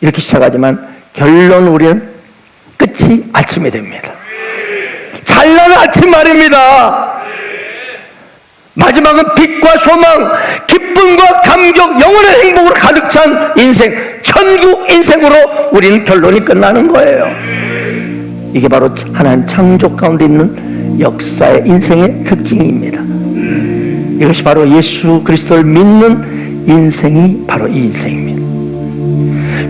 이렇게 시작하지만 결론 우리는 끝이 아침이 됩니다. 찬란한 아침 말입니다. 마지막은 빛과 소망, 기쁨과 감격, 영원한 행복으로 가득 찬 인생, 천국 인생으로 우리는 결론이 끝나는 거예요. 이게 바로 하나님 창조 가운데 있는 역사의 인생의 특징입니다. 이것이 바로 예수 그리스도를 믿는 인생이 바로 이 인생입니다.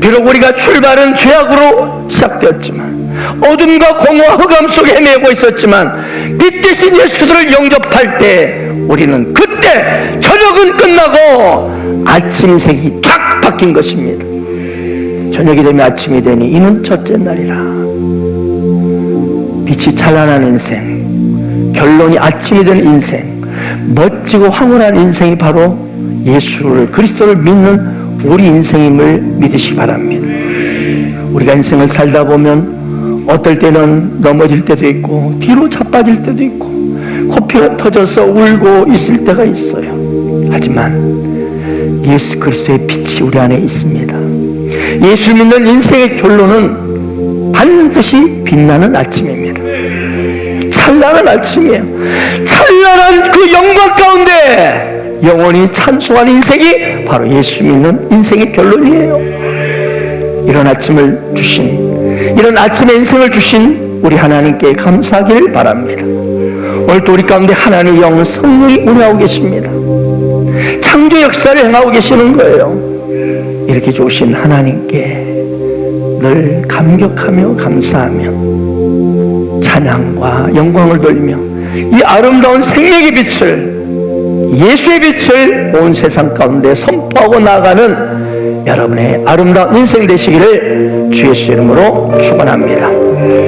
비록 우리가 출발은 죄악으로 시작되었지만, 어둠과 공허와 흑암 속에 헤매고 있었지만, 빛 대신 예수 그리스도를 영접할 때 우리는 그때 저녁은 끝나고 아침 인생이 탁 바뀐 것입니다. 저녁이 되면 아침이 되니 이는 첫째 날이라. 빛이 찬란한 인생, 결론이 아침이 되는 인생, 멋지고 황홀한 인생이 바로 예수를 그리스도를 믿는 우리 인생임을 믿으시기 바랍니다. 우리가 인생을 살다 보면 어떨 때는 넘어질 때도 있고 뒤로 자빠질 때도 있고 코피가 터져서 울고 있을 때가 있어요. 하지만 예수 그리스도의 빛이 우리 안에 있습니다. 예수 믿는 인생의 결론은 반드시 빛나는 아침입니다. 찬란한 아침이에요. 찬란한 그 영광 가운데 영원히 찬송하는 인생이 바로 예수 믿는 인생의 결론이에요. 이런 아침을 주신, 이런 아침의 인생을 주신 우리 하나님께 감사하기를 바랍니다. 오늘도 우리 가운데 하나님의 영 성령이 운행하고 계십니다. 창조 역사를 행하고 계시는 거예요. 이렇게 좋으신 하나님께 늘 감격하며 감사하며 찬양과 영광을 돌리며 이 아름다운 생명의 빛을, 예수의 빛을 온 세상 가운데 선포하고 나가는 여러분의 아름다운 인생 되시기를 주 예수의 이름으로 축원합니다.